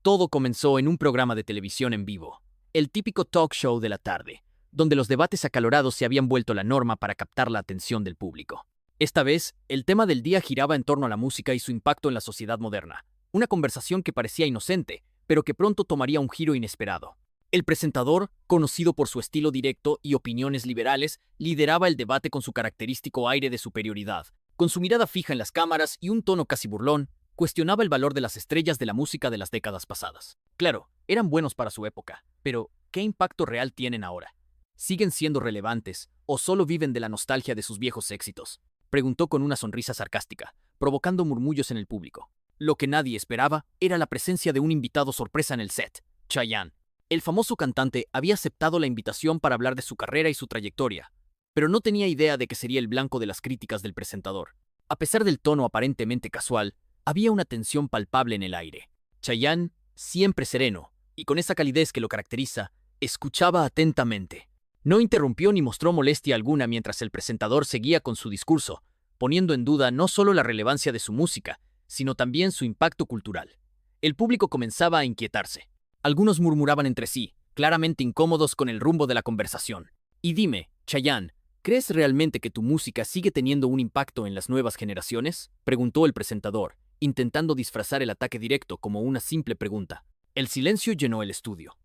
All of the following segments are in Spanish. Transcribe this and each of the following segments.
Todo comenzó en un programa de televisión en vivo, el típico talk show de la tarde, donde los debates acalorados se habían vuelto la norma para captar la atención del público. Esta vez, el tema del día giraba en torno a la música y su impacto en la sociedad moderna, una conversación que parecía inocente, pero que pronto tomaría un giro inesperado. El presentador, conocido por su estilo directo y opiniones liberales, lideraba el debate con su característico aire de superioridad. Con su mirada fija en las cámaras y un tono casi burlón, cuestionaba el valor de las estrellas de la música de las décadas pasadas. Claro, eran buenos para su época, pero ¿qué impacto real tienen ahora? ¿Siguen siendo relevantes o solo viven de la nostalgia de sus viejos éxitos? Preguntó con una sonrisa sarcástica, provocando murmullos en el público. Lo que nadie esperaba era la presencia de un invitado sorpresa en el set, Chayanne. El famoso cantante había aceptado la invitación para hablar de su carrera y su trayectoria, pero no tenía idea de que sería el blanco de las críticas del presentador. A pesar del tono aparentemente casual, había una tensión palpable en el aire. Chayanne, siempre sereno, y con esa calidez que lo caracteriza, escuchaba atentamente. No interrumpió ni mostró molestia alguna mientras el presentador seguía con su discurso, poniendo en duda no solo la relevancia de su música, sino también su impacto cultural. El público comenzaba a inquietarse. Algunos murmuraban entre sí, claramente incómodos con el rumbo de la conversación. Y dime, Chayanne, ¿crees realmente que tu música sigue teniendo un impacto en las nuevas generaciones? Preguntó el presentador, intentando disfrazar el ataque directo como una simple pregunta. El silencio llenó el estudio.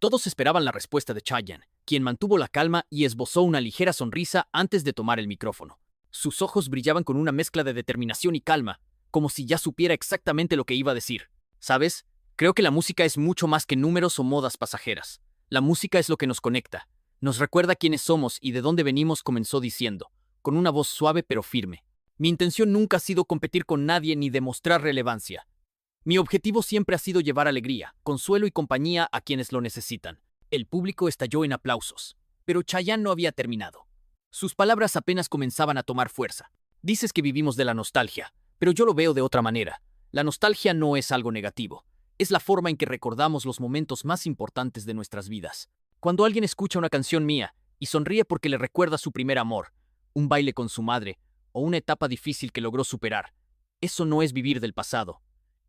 Todos esperaban la respuesta de Chayanne, quien mantuvo la calma y esbozó una ligera sonrisa antes de tomar el micrófono. Sus ojos brillaban con una mezcla de determinación y calma, como si ya supiera exactamente lo que iba a decir. ¿Sabes? Creo que la música es mucho más que números o modas pasajeras. La música es lo que nos conecta. Nos recuerda quiénes somos y de dónde venimos, comenzó diciendo, con una voz suave pero firme. Mi intención nunca ha sido competir con nadie ni demostrar relevancia. Mi objetivo siempre ha sido llevar alegría, consuelo y compañía a quienes lo necesitan. El público estalló en aplausos, pero Chayanne no había terminado. Sus palabras apenas comenzaban a tomar fuerza. Dices que vivimos de la nostalgia, pero yo lo veo de otra manera. La nostalgia no es algo negativo. Es la forma en que recordamos los momentos más importantes de nuestras vidas. Cuando alguien escucha una canción mía y sonríe porque le recuerda su primer amor, un baile con su madre o una etapa difícil que logró superar, eso no es vivir del pasado.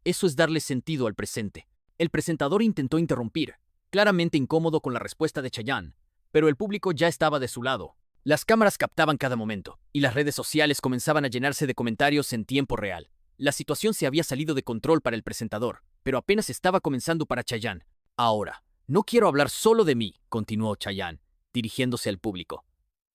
Eso es darle sentido al presente. El presentador intentó interrumpir, claramente incómodo con la respuesta de Chayanne, pero el público ya estaba de su lado. Las cámaras captaban cada momento, y las redes sociales comenzaban a llenarse de comentarios en tiempo real. La situación se había salido de control para el presentador, pero apenas estaba comenzando para Chayanne. Ahora, no quiero hablar solo de mí, continuó Chayanne, dirigiéndose al público.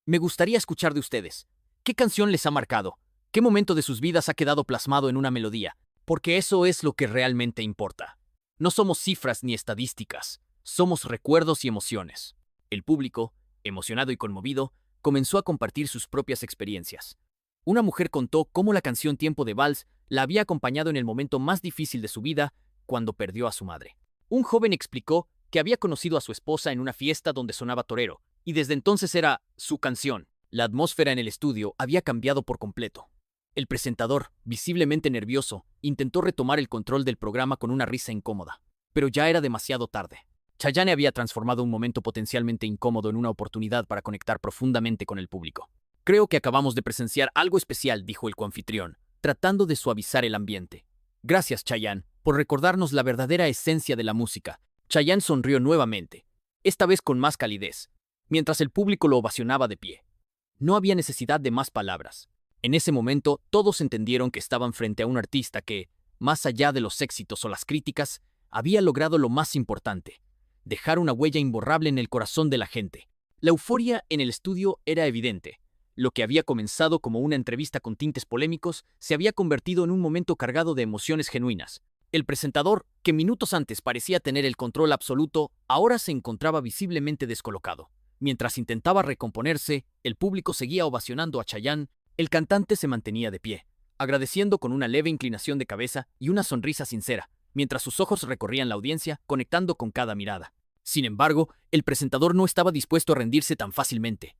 Me gustaría escuchar de ustedes. ¿Qué canción les ha marcado? ¿Qué momento de sus vidas ha quedado plasmado en una melodía? Porque eso es lo que realmente importa. No somos cifras ni estadísticas, somos recuerdos y emociones. El público, emocionado y conmovido, comenzó a compartir sus propias experiencias. Una mujer contó cómo la canción Tiempo de Vals la había acompañado en el momento más difícil de su vida, cuando perdió a su madre. Un joven explicó que había conocido a su esposa en una fiesta donde sonaba Torero, y desde entonces era su canción. La atmósfera en el estudio había cambiado por completo. El presentador, visiblemente nervioso, intentó retomar el control del programa con una risa incómoda, pero ya era demasiado tarde. Chayanne había transformado un momento potencialmente incómodo en una oportunidad para conectar profundamente con el público. Creo que acabamos de presenciar algo especial, dijo el coanfitrión, tratando de suavizar el ambiente. Gracias, Chayanne, por recordarnos la verdadera esencia de la música. Chayanne sonrió nuevamente, esta vez con más calidez, mientras el público lo ovacionaba de pie. No había necesidad de más palabras. En ese momento, todos entendieron que estaban frente a un artista que, más allá de los éxitos o las críticas, había logrado lo más importante: dejar una huella imborrable en el corazón de la gente. La euforia en el estudio era evidente. Lo que había comenzado como una entrevista con tintes polémicos se había convertido en un momento cargado de emociones genuinas. El presentador, que minutos antes parecía tener el control absoluto, ahora se encontraba visiblemente descolocado. Mientras intentaba recomponerse, el público seguía ovacionando a Chayanne. El cantante se mantenía de pie, agradeciendo con una leve inclinación de cabeza y una sonrisa sincera, mientras sus ojos recorrían la audiencia, conectando con cada mirada. Sin embargo, el presentador no estaba dispuesto a rendirse tan fácilmente.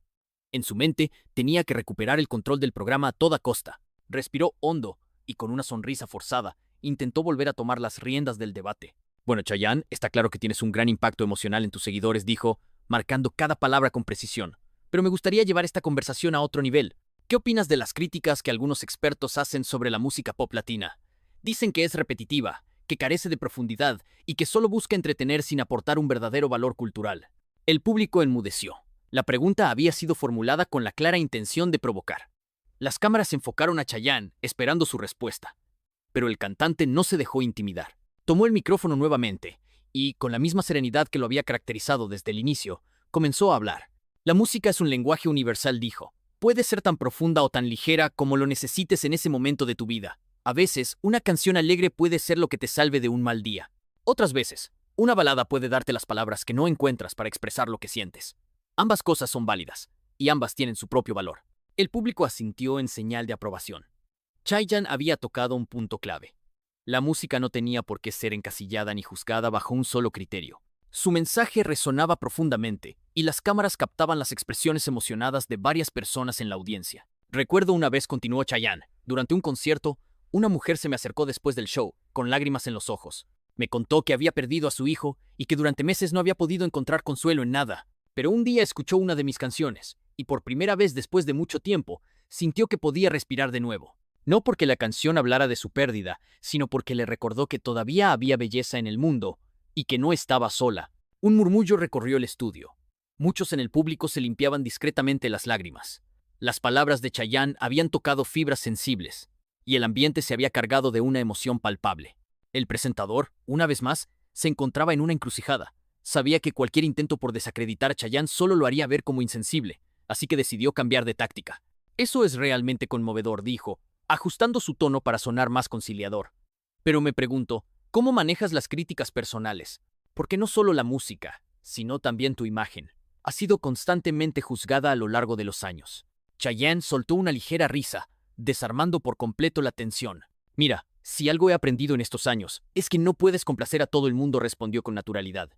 En su mente, tenía que recuperar el control del programa a toda costa. Respiró hondo y, con una sonrisa forzada, intentó volver a tomar las riendas del debate. Bueno, Chayanne, está claro que tienes un gran impacto emocional en tus seguidores, dijo, marcando cada palabra con precisión. Pero me gustaría llevar esta conversación a otro nivel. ¿Qué opinas de las críticas que algunos expertos hacen sobre la música pop latina? Dicen que es repetitiva, que carece de profundidad y que solo busca entretener sin aportar un verdadero valor cultural. El público enmudeció. La pregunta había sido formulada con la clara intención de provocar. Las cámaras se enfocaron a Chayanne, esperando su respuesta. Pero el cantante no se dejó intimidar. Tomó el micrófono nuevamente y, con la misma serenidad que lo había caracterizado desde el inicio, comenzó a hablar. La música es un lenguaje universal, dijo. Puede ser tan profunda o tan ligera como lo necesites en ese momento de tu vida. A veces, una canción alegre puede ser lo que te salve de un mal día. Otras veces, una balada puede darte las palabras que no encuentras para expresar lo que sientes. Ambas cosas son válidas, y ambas tienen su propio valor. El público asintió en señal de aprobación. Chayanne había tocado un punto clave. La música no tenía por qué ser encasillada ni juzgada bajo un solo criterio. Su mensaje resonaba profundamente, y las cámaras captaban las expresiones emocionadas de varias personas en la audiencia. Recuerdo una vez, continuó Chayanne, durante un concierto, una mujer se me acercó después del show, con lágrimas en los ojos. Me contó que había perdido a su hijo y que durante meses no había podido encontrar consuelo en nada. Pero un día escuchó una de mis canciones, y por primera vez después de mucho tiempo, sintió que podía respirar de nuevo. No porque la canción hablara de su pérdida, sino porque le recordó que todavía había belleza en el mundo y que no estaba sola. Un murmullo recorrió el estudio. Muchos en el público se limpiaban discretamente las lágrimas. Las palabras de Chayanne habían tocado fibras sensibles, y el ambiente se había cargado de una emoción palpable. El presentador, una vez más, se encontraba en una encrucijada. Sabía que cualquier intento por desacreditar a Chayanne solo lo haría ver como insensible, así que decidió cambiar de táctica. Eso es realmente conmovedor, dijo, ajustando su tono para sonar más conciliador. Pero me pregunto, ¿cómo manejas las críticas personales? Porque no solo la música, sino también tu imagen, ha sido constantemente juzgada a lo largo de los años. Chayanne soltó una ligera risa, desarmando por completo la tensión. Mira, si algo he aprendido en estos años, es que no puedes complacer a todo el mundo, respondió con naturalidad.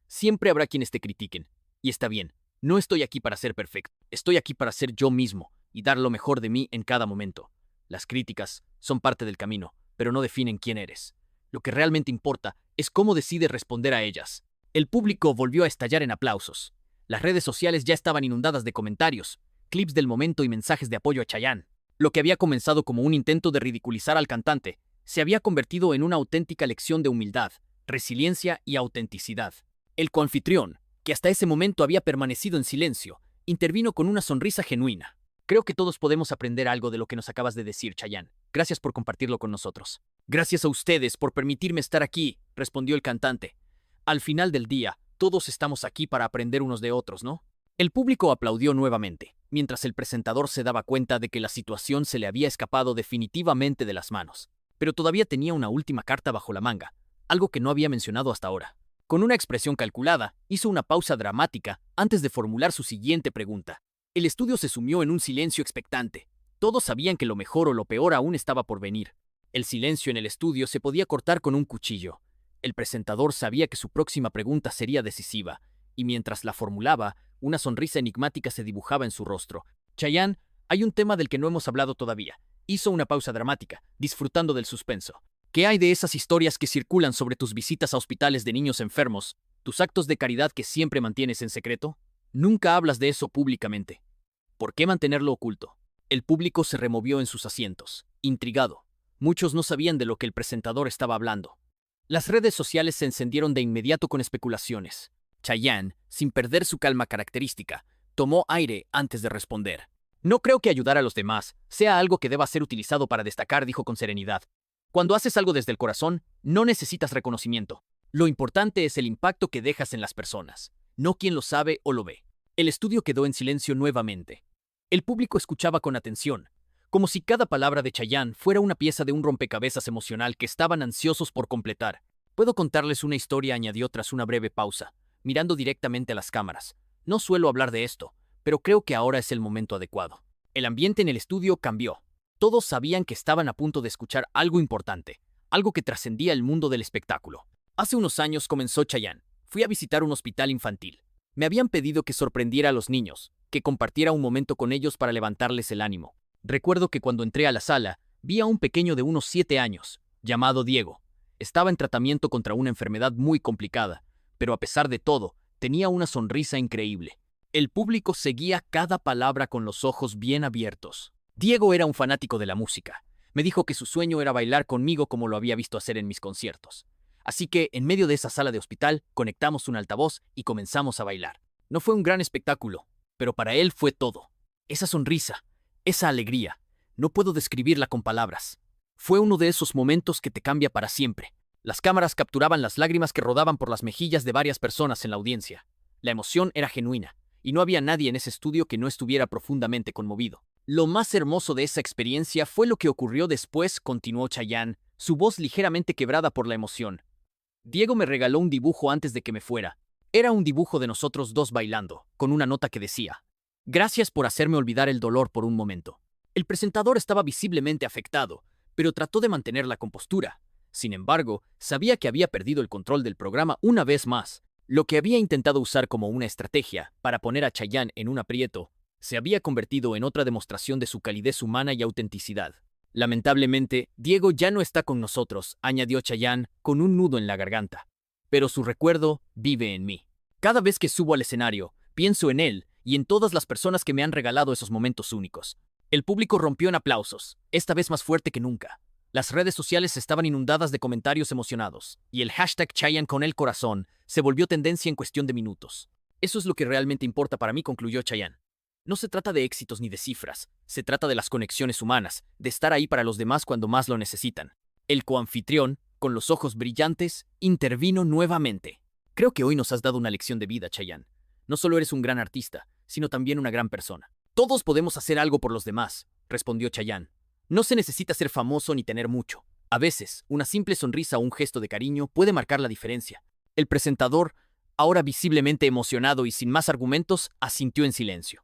Siempre habrá quienes te critiquen, y está bien, no estoy aquí para ser perfecto, estoy aquí para ser yo mismo y dar lo mejor de mí en cada momento. Las críticas son parte del camino, pero no definen quién eres. Lo que realmente importa es cómo decides responder a ellas. El público volvió a estallar en aplausos. Las redes sociales ya estaban inundadas de comentarios, clips del momento y mensajes de apoyo a Chayanne. Lo que había comenzado como un intento de ridiculizar al cantante, se había convertido en una auténtica lección de humildad, resiliencia y autenticidad. El coanfitrión, que hasta ese momento había permanecido en silencio, intervino con una sonrisa genuina. Creo que todos podemos aprender algo de lo que nos acabas de decir, Chayanne. Gracias por compartirlo con nosotros. Gracias a ustedes por permitirme estar aquí, respondió el cantante. Al final del día, todos estamos aquí para aprender unos de otros, ¿no? El público aplaudió nuevamente, mientras el presentador se daba cuenta de que la situación se le había escapado definitivamente de las manos. Pero todavía tenía una última carta bajo la manga, algo que no había mencionado hasta ahora. Con una expresión calculada, hizo una pausa dramática antes de formular su siguiente pregunta. El estudio se sumió en un silencio expectante. Todos sabían que lo mejor o lo peor aún estaba por venir. El silencio en el estudio se podía cortar con un cuchillo. El presentador sabía que su próxima pregunta sería decisiva, y mientras la formulaba, una sonrisa enigmática se dibujaba en su rostro. Chayanne, hay un tema del que no hemos hablado todavía. Hizo una pausa dramática, disfrutando del suspenso. ¿Qué hay de esas historias que circulan sobre tus visitas a hospitales de niños enfermos, tus actos de caridad que siempre mantienes en secreto? Nunca hablas de eso públicamente. ¿Por qué mantenerlo oculto? El público se removió en sus asientos, intrigado. Muchos no sabían de lo que el presentador estaba hablando. Las redes sociales se encendieron de inmediato con especulaciones. Chayanne, sin perder su calma característica, tomó aire antes de responder. No creo que ayudar a los demás sea algo que deba ser utilizado para destacar, dijo con serenidad. Cuando haces algo desde el corazón, no necesitas reconocimiento. Lo importante es el impacto que dejas en las personas, no quien lo sabe o lo ve. El estudio quedó en silencio nuevamente. El público escuchaba con atención, como si cada palabra de Chayanne fuera una pieza de un rompecabezas emocional que estaban ansiosos por completar. Puedo contarles una historia, añadió tras una breve pausa, mirando directamente a las cámaras. No suelo hablar de esto, pero creo que ahora es el momento adecuado. El ambiente en el estudio cambió. Todos sabían que estaban a punto de escuchar algo importante, algo que trascendía el mundo del espectáculo. Hace unos años comenzó Chayanne. Fui a visitar un hospital infantil. Me habían pedido que sorprendiera a los niños, que compartiera un momento con ellos para levantarles el ánimo. Recuerdo que cuando entré a la sala, vi a un pequeño de unos 7 años, llamado Diego. Estaba en tratamiento contra una enfermedad muy complicada, pero a pesar de todo, tenía una sonrisa increíble. El público seguía cada palabra con los ojos bien abiertos. Diego era un fanático de la música. Me dijo que su sueño era bailar conmigo como lo había visto hacer en mis conciertos. Así que, en medio de esa sala de hospital, conectamos un altavoz y comenzamos a bailar. No fue un gran espectáculo, pero para él fue todo. Esa sonrisa, esa alegría, no puedo describirla con palabras. Fue uno de esos momentos que te cambia para siempre. Las cámaras capturaban las lágrimas que rodaban por las mejillas de varias personas en la audiencia. La emoción era genuina, y no había nadie en ese estudio que no estuviera profundamente conmovido. Lo más hermoso de esa experiencia fue lo que ocurrió después, continuó Chayanne, su voz ligeramente quebrada por la emoción. Diego me regaló un dibujo antes de que me fuera. Era un dibujo de nosotros dos bailando, con una nota que decía: «Gracias por hacerme olvidar el dolor por un momento». El presentador estaba visiblemente afectado, pero trató de mantener la compostura. Sin embargo, sabía que había perdido el control del programa una vez más. Lo que había intentado usar como una estrategia para poner a Chayanne en un aprieto se había convertido en otra demostración de su calidez humana y autenticidad. Lamentablemente, Diego ya no está con nosotros, añadió Chayanne con un nudo en la garganta. Pero su recuerdo vive en mí. Cada vez que subo al escenario, pienso en él y en todas las personas que me han regalado esos momentos únicos. El público rompió en aplausos, esta vez más fuerte que nunca. Las redes sociales estaban inundadas de comentarios emocionados, y el hashtag Chayanne con el corazón se volvió tendencia en cuestión de minutos. Eso es lo que realmente importa para mí, concluyó Chayanne. No se trata de éxitos ni de cifras, se trata de las conexiones humanas, de estar ahí para los demás cuando más lo necesitan. El coanfitrión, con los ojos brillantes, intervino nuevamente. Creo que hoy nos has dado una lección de vida, Chayanne. No solo eres un gran artista, sino también una gran persona. Todos podemos hacer algo por los demás, respondió Chayanne. No se necesita ser famoso ni tener mucho. A veces, una simple sonrisa o un gesto de cariño puede marcar la diferencia. El presentador, ahora visiblemente emocionado y sin más argumentos, asintió en silencio.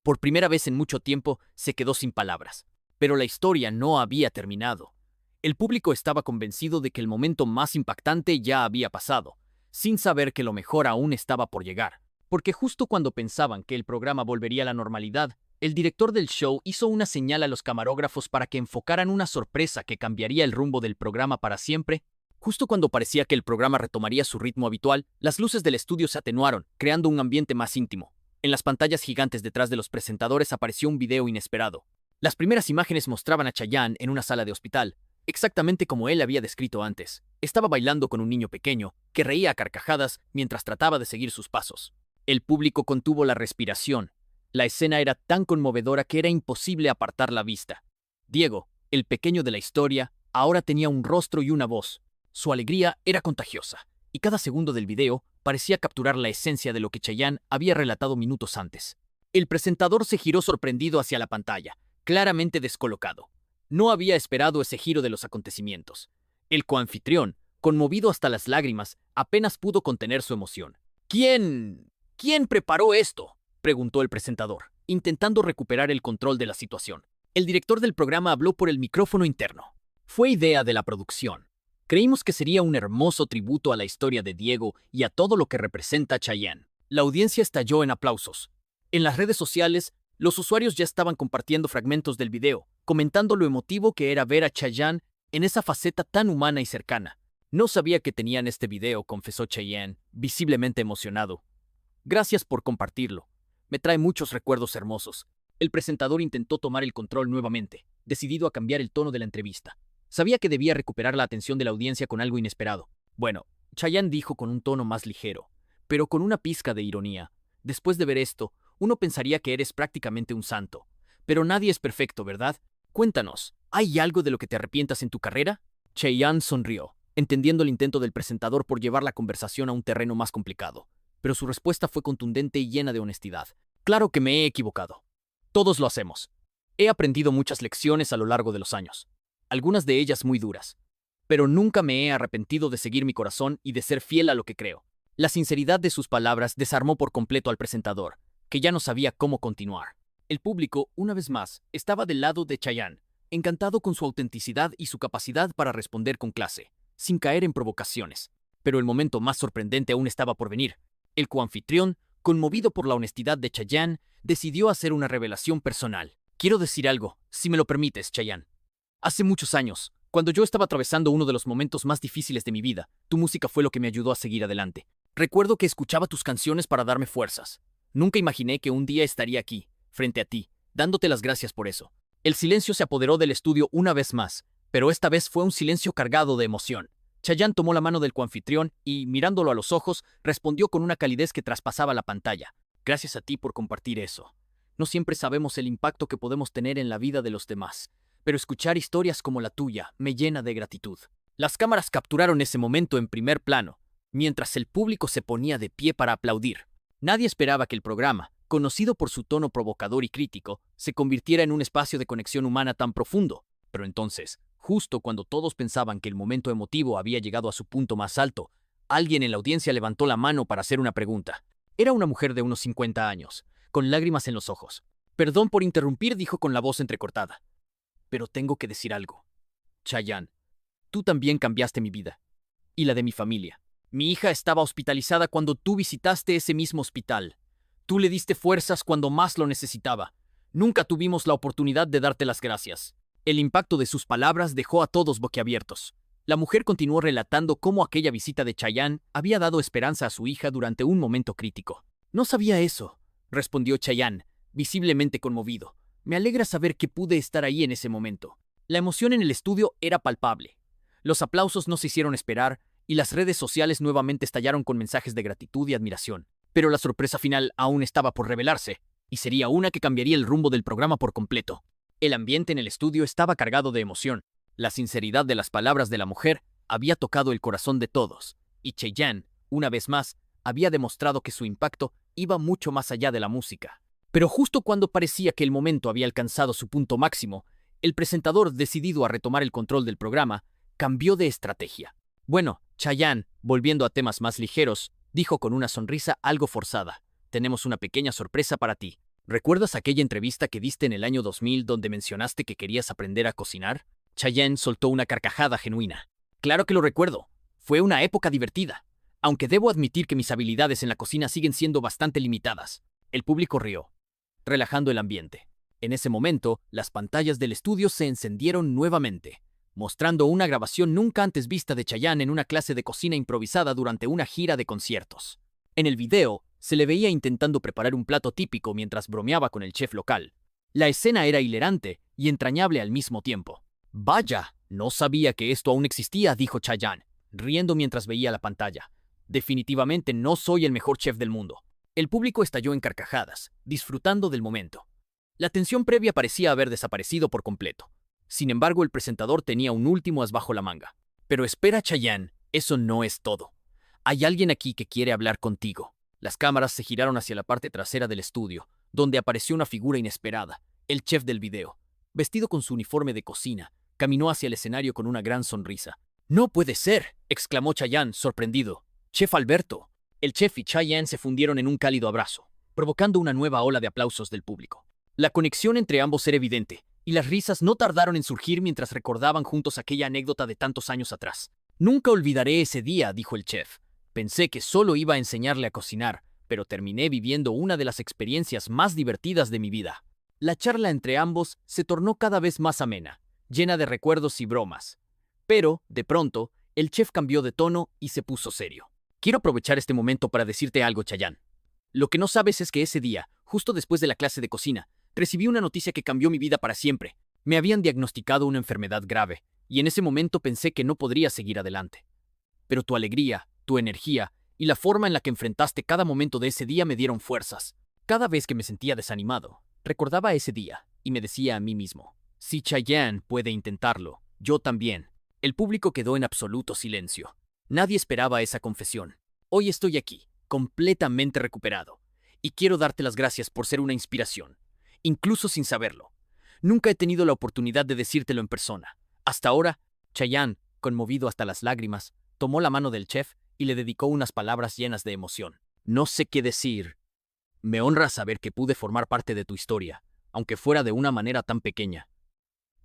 Por primera vez en mucho tiempo, se quedó sin palabras. Pero la historia no había terminado. El público estaba convencido de que el momento más impactante ya había pasado, sin saber que lo mejor aún estaba por llegar. Porque justo cuando pensaban que el programa volvería a la normalidad, el director del show hizo una señal a los camarógrafos para que enfocaran una sorpresa que cambiaría el rumbo del programa para siempre. Justo cuando parecía que el programa retomaría su ritmo habitual, las luces del estudio se atenuaron, creando un ambiente más íntimo. En las pantallas gigantes detrás de los presentadores apareció un video inesperado. Las primeras imágenes mostraban a Chayanne en una sala de hospital, exactamente como él había descrito antes. Estaba bailando con un niño pequeño, que reía a carcajadas mientras trataba de seguir sus pasos. El público contuvo la respiración. La escena era tan conmovedora que era imposible apartar la vista. Diego, el pequeño de la historia, ahora tenía un rostro y una voz. Su alegría era contagiosa, y cada segundo del video parecía capturar la esencia de lo que Chayanne había relatado minutos antes. El presentador se giró sorprendido hacia la pantalla, claramente descolocado. No había esperado ese giro de los acontecimientos. El coanfitrión, conmovido hasta las lágrimas, apenas pudo contener su emoción. ¿Quién preparó esto?, preguntó el presentador, intentando recuperar el control de la situación. El director del programa habló por el micrófono interno. Fue idea de la producción. Creímos que sería un hermoso tributo a la historia de Diego y a todo lo que representa Chayanne. La audiencia estalló en aplausos. En las redes sociales, los usuarios ya estaban compartiendo fragmentos del video, comentando lo emotivo que era ver a Chayanne en esa faceta tan humana y cercana. No sabía que tenían este video, confesó Chayanne, visiblemente emocionado. Gracias por compartirlo. Me trae muchos recuerdos hermosos. El presentador intentó tomar el control nuevamente, decidido a cambiar el tono de la entrevista. Sabía que debía recuperar la atención de la audiencia con algo inesperado. Bueno, Chayanne dijo con un tono más ligero, pero con una pizca de ironía. Después de ver esto, uno pensaría que eres prácticamente un santo. Pero nadie es perfecto, ¿verdad? Cuéntanos, ¿hay algo de lo que te arrepientas en tu carrera? Chayanne sonrió, entendiendo el intento del presentador por llevar la conversación a un terreno más complicado. Pero su respuesta fue contundente y llena de honestidad. Claro que me he equivocado. Todos lo hacemos. He aprendido muchas lecciones a lo largo de los años, algunas de ellas muy duras. Pero nunca me he arrepentido de seguir mi corazón y de ser fiel a lo que creo. La sinceridad de sus palabras desarmó por completo al presentador, que ya no sabía cómo continuar. El público, una vez más, estaba del lado de Chayanne, encantado con su autenticidad y su capacidad para responder con clase, sin caer en provocaciones. Pero el momento más sorprendente aún estaba por venir. El coanfitrión, conmovido por la honestidad de Chayanne, decidió hacer una revelación personal. Quiero decir algo, si me lo permites, Chayanne. Hace muchos años, cuando yo estaba atravesando uno de los momentos más difíciles de mi vida, tu música fue lo que me ayudó a seguir adelante. Recuerdo que escuchaba tus canciones para darme fuerzas. Nunca imaginé que un día estaría aquí, frente a ti, dándote las gracias por eso. El silencio se apoderó del estudio una vez más, pero esta vez fue un silencio cargado de emoción. Chayanne tomó la mano del coanfitrión y, mirándolo a los ojos, respondió con una calidez que traspasaba la pantalla. Gracias a ti por compartir eso. No siempre sabemos el impacto que podemos tener en la vida de los demás, pero escuchar historias como la tuya me llena de gratitud. Las cámaras capturaron ese momento en primer plano, mientras el público se ponía de pie para aplaudir. Nadie esperaba que el programa, conocido por su tono provocador y crítico, se convirtiera en un espacio de conexión humana tan profundo. Pero entonces, justo cuando todos pensaban que el momento emotivo había llegado a su punto más alto, alguien en la audiencia levantó la mano para hacer una pregunta. Era una mujer de unos 50 años, con lágrimas en los ojos. Perdón por interrumpir, dijo con la voz entrecortada. Pero tengo que decir algo. Chayanne, tú también cambiaste mi vida. Y la de mi familia. Mi hija estaba hospitalizada cuando tú visitaste ese mismo hospital. Tú le diste fuerzas cuando más lo necesitaba. Nunca tuvimos la oportunidad de darte las gracias. El impacto de sus palabras dejó a todos boquiabiertos. La mujer continuó relatando cómo aquella visita de Chayanne había dado esperanza a su hija durante un momento crítico. No sabía eso, respondió Chayanne, visiblemente conmovido. Me alegra saber que pude estar ahí en ese momento. La emoción en el estudio era palpable. Los aplausos no se hicieron esperar y las redes sociales nuevamente estallaron con mensajes de gratitud y admiración. Pero la sorpresa final aún estaba por revelarse, y sería una que cambiaría el rumbo del programa por completo. El ambiente en el estudio estaba cargado de emoción. La sinceridad de las palabras de la mujer había tocado el corazón de todos, y Chayanne, una vez más, había demostrado que su impacto iba mucho más allá de la música. Pero justo cuando parecía que el momento había alcanzado su punto máximo, el presentador, decidido a retomar el control del programa, cambió de estrategia. Bueno, Chayanne, volviendo a temas más ligeros, dijo con una sonrisa algo forzada. Tenemos una pequeña sorpresa para ti. ¿Recuerdas aquella entrevista que diste en el año 2000 donde mencionaste que querías aprender a cocinar? Chayanne soltó una carcajada genuina. Claro que lo recuerdo. Fue una época divertida. Aunque debo admitir que mis habilidades en la cocina siguen siendo bastante limitadas. El público rió, relajando el ambiente. En ese momento, las pantallas del estudio se encendieron nuevamente, mostrando una grabación nunca antes vista de Chayanne en una clase de cocina improvisada durante una gira de conciertos. En el video, se le veía intentando preparar un plato típico mientras bromeaba con el chef local. La escena era hilarante y entrañable al mismo tiempo. Vaya, no sabía que esto aún existía, dijo Chayanne, riendo mientras veía la pantalla. Definitivamente no soy el mejor chef del mundo. El público estalló en carcajadas, disfrutando del momento. La tensión previa parecía haber desaparecido por completo. Sin embargo, el presentador tenía un último as bajo la manga. Pero espera, Chayanne, eso no es todo. Hay alguien aquí que quiere hablar contigo. Las cámaras se giraron hacia la parte trasera del estudio, donde apareció una figura inesperada, el chef del video. Vestido con su uniforme de cocina, caminó hacia el escenario con una gran sonrisa. ¡No puede ser!, exclamó Chayanne, sorprendido. ¡Chef Alberto! El chef y Chayanne se fundieron en un cálido abrazo, provocando una nueva ola de aplausos del público. La conexión entre ambos era evidente, y las risas no tardaron en surgir mientras recordaban juntos aquella anécdota de tantos años atrás. Nunca olvidaré ese día, dijo el chef. Pensé que solo iba a enseñarle a cocinar, pero terminé viviendo una de las experiencias más divertidas de mi vida. La charla entre ambos se tornó cada vez más amena, llena de recuerdos y bromas. Pero, de pronto, el chef cambió de tono y se puso serio. Quiero aprovechar este momento para decirte algo, Chayanne. Lo que no sabes es que ese día, justo después de la clase de cocina, recibí una noticia que cambió mi vida para siempre. Me habían diagnosticado una enfermedad grave, y en ese momento pensé que no podría seguir adelante. Pero tu alegría, tu energía y la forma en la que enfrentaste cada momento de ese día me dieron fuerzas. Cada vez que me sentía desanimado, recordaba ese día y me decía a mí mismo, si Chayanne puede intentarlo, yo también. El público quedó en absoluto silencio. Nadie esperaba esa confesión. Hoy estoy aquí, completamente recuperado, y quiero darte las gracias por ser una inspiración, incluso sin saberlo. Nunca he tenido la oportunidad de decírtelo en persona. Hasta ahora, Chayanne, conmovido hasta las lágrimas, tomó la mano del chef y le dedicó unas palabras llenas de emoción. No sé qué decir. Me honra saber que pude formar parte de tu historia, aunque fuera de una manera tan pequeña.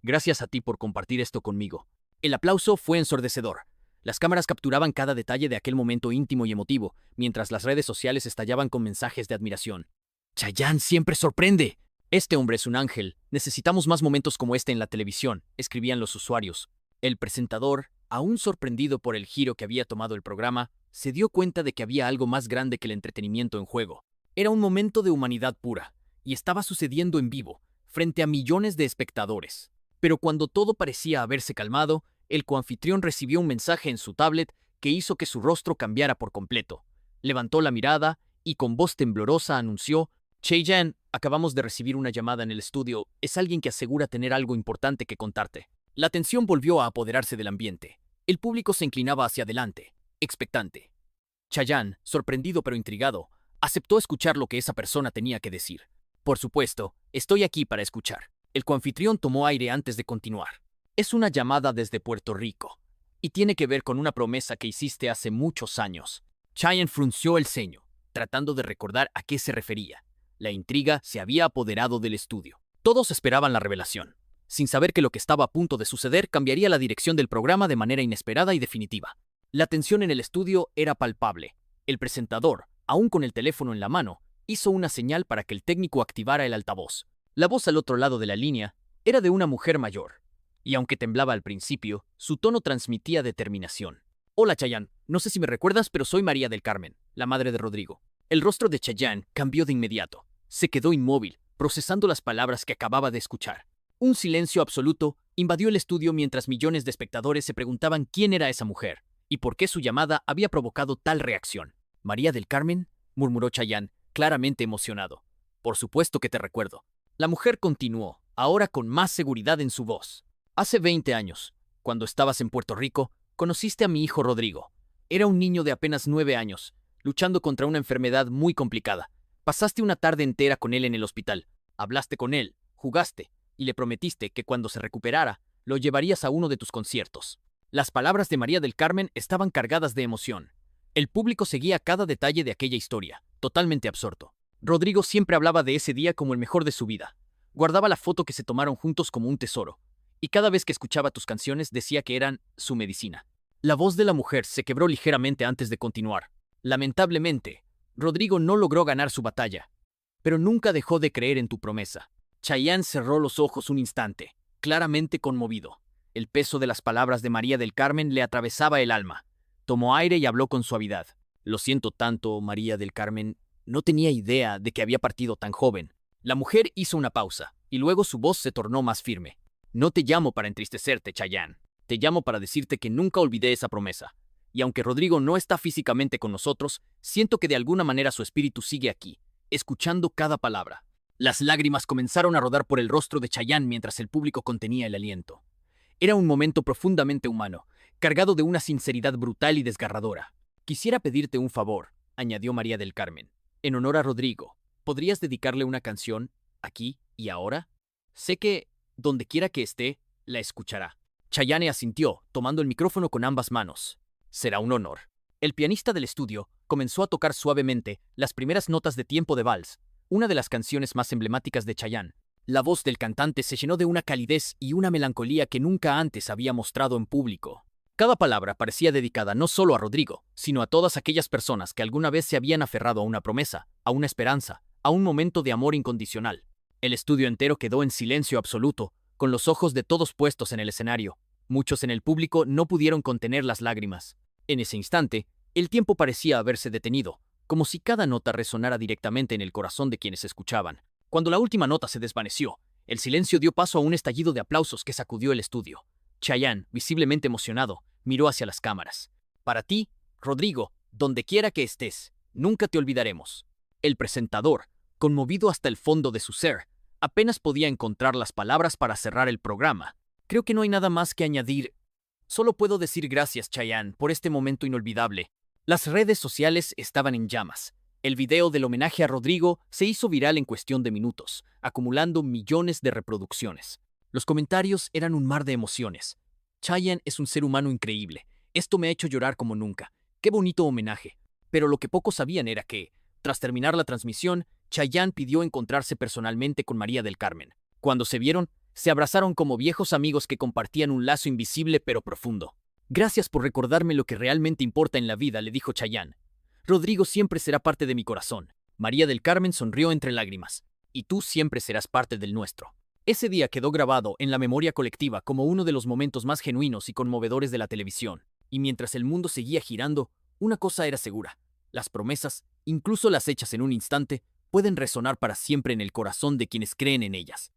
Gracias a ti por compartir esto conmigo. El aplauso fue ensordecedor. Las cámaras capturaban cada detalle de aquel momento íntimo y emotivo, mientras las redes sociales estallaban con mensajes de admiración. Chayanne siempre sorprende. Este hombre es un ángel. Necesitamos más momentos como este en la televisión, escribían los usuarios. El presentador, aún sorprendido por el giro que había tomado el programa, se dio cuenta de que había algo más grande que el entretenimiento en juego. Era un momento de humanidad pura, y estaba sucediendo en vivo, frente a millones de espectadores. Pero cuando todo parecía haberse calmado, el coanfitrión recibió un mensaje en su tablet que hizo que su rostro cambiara por completo. Levantó la mirada y con voz temblorosa anunció: Chaeyan, acabamos de recibir una llamada en el estudio. Es alguien que asegura tener algo importante que contarte. La tensión volvió a apoderarse del ambiente. El público se inclinaba hacia adelante, expectante. Chaeyan, sorprendido pero intrigado, aceptó escuchar lo que esa persona tenía que decir. Por supuesto, estoy aquí para escuchar. El coanfitrión tomó aire antes de continuar. Es una llamada desde Puerto Rico, y tiene que ver con una promesa que hiciste hace muchos años. Chaeyan frunció el ceño, tratando de recordar a qué se refería. La intriga se había apoderado del estudio. Todos esperaban la revelación, sin saber que lo que estaba a punto de suceder cambiaría la dirección del programa de manera inesperada y definitiva. La tensión en el estudio era palpable. El presentador, aún con el teléfono en la mano, hizo una señal para que el técnico activara el altavoz. La voz al otro lado de la línea era de una mujer mayor, y aunque temblaba al principio, su tono transmitía determinación. Hola Chaeyan, no sé si me recuerdas, pero soy María del Carmen, la madre de Rodrigo. El rostro de Chaeyan cambió de inmediato. Se quedó inmóvil, procesando las palabras que acababa de escuchar. Un silencio absoluto invadió el estudio mientras millones de espectadores se preguntaban quién era esa mujer y por qué su llamada había provocado tal reacción. ¿María del Carmen?, murmuró Chaeyan, claramente emocionado. Por supuesto que te recuerdo. La mujer continuó, ahora con más seguridad en su voz. Hace 20 años, cuando estabas en Puerto Rico, conociste a mi hijo Rodrigo. Era un niño de apenas 9 años, luchando contra una enfermedad muy complicada. Pasaste una tarde entera con él en el hospital. Hablaste con él, jugaste, y le prometiste que cuando se recuperara, lo llevarías a uno de tus conciertos. Las palabras de María del Carmen estaban cargadas de emoción. El público seguía cada detalle de aquella historia, totalmente absorto. Rodrigo siempre hablaba de ese día como el mejor de su vida. Guardaba la foto que se tomaron juntos como un tesoro, y cada vez que escuchaba tus canciones decía que eran su medicina. La voz de la mujer se quebró ligeramente antes de continuar. Lamentablemente, Rodrigo no logró ganar su batalla, pero nunca dejó de creer en tu promesa. Chaeyan cerró los ojos un instante, claramente conmovido. El peso de las palabras de María del Carmen le atravesaba el alma. Tomó aire y habló con suavidad. Lo siento tanto, María del Carmen. No tenía idea de que había partido tan joven. La mujer hizo una pausa, y luego su voz se tornó más firme. No te llamo para entristecerte, Chaeyan. Te llamo para decirte que nunca olvidé esa promesa. Y aunque Rodrigo no está físicamente con nosotros, siento que de alguna manera su espíritu sigue aquí, escuchando cada palabra. Las lágrimas comenzaron a rodar por el rostro de Chaeyan mientras el público contenía el aliento. Era un momento profundamente humano, cargado de una sinceridad brutal y desgarradora. Quisiera pedirte un favor, añadió María del Carmen. En honor a Rodrigo, ¿podrías dedicarle una canción, aquí y ahora? Sé que, donde quiera que esté, la escuchará. Chaeyan asintió, tomando el micrófono con ambas manos. Será un honor. El pianista del estudio comenzó a tocar suavemente las primeras notas de Tiempo de Vals, una de las canciones más emblemáticas de Chaeyan. La voz del cantante se llenó de una calidez y una melancolía que nunca antes había mostrado en público. Cada palabra parecía dedicada no solo a Rodrigo, sino a todas aquellas personas que alguna vez se habían aferrado a una promesa, a una esperanza, a un momento de amor incondicional. El estudio entero quedó en silencio absoluto, con los ojos de todos puestos en el escenario. Muchos en el público no pudieron contener las lágrimas. En ese instante, el tiempo parecía haberse detenido, como si cada nota resonara directamente en el corazón de quienes escuchaban. Cuando la última nota se desvaneció, el silencio dio paso a un estallido de aplausos que sacudió el estudio. Chaeyan, visiblemente emocionado, miró hacia las cámaras. Para ti, Rodrigo, donde quiera que estés, nunca te olvidaremos. El presentador, conmovido hasta el fondo de su ser, apenas podía encontrar las palabras para cerrar el programa. Creo que no hay nada más que añadir. Solo puedo decir gracias, Chaeyan, por este momento inolvidable. Las redes sociales estaban en llamas. El video del homenaje a Rodrigo se hizo viral en cuestión de minutos, acumulando millones de reproducciones. Los comentarios eran un mar de emociones. Chaeyan es un ser humano increíble. Esto me ha hecho llorar como nunca. Qué bonito homenaje. Pero lo que pocos sabían era que, tras terminar la transmisión, Chaeyan pidió encontrarse personalmente con María del Carmen. Cuando se vieron, se abrazaron como viejos amigos que compartían un lazo invisible pero profundo. Gracias por recordarme lo que realmente importa en la vida, le dijo Chaeyan. Rodrigo siempre será parte de mi corazón. María del Carmen sonrió entre lágrimas. Y tú siempre serás parte del nuestro. Ese día quedó grabado en la memoria colectiva como uno de los momentos más genuinos y conmovedores de la televisión. Y mientras el mundo seguía girando, una cosa era segura. Las promesas, incluso las hechas en un instante, pueden resonar para siempre en el corazón de quienes creen en ellas.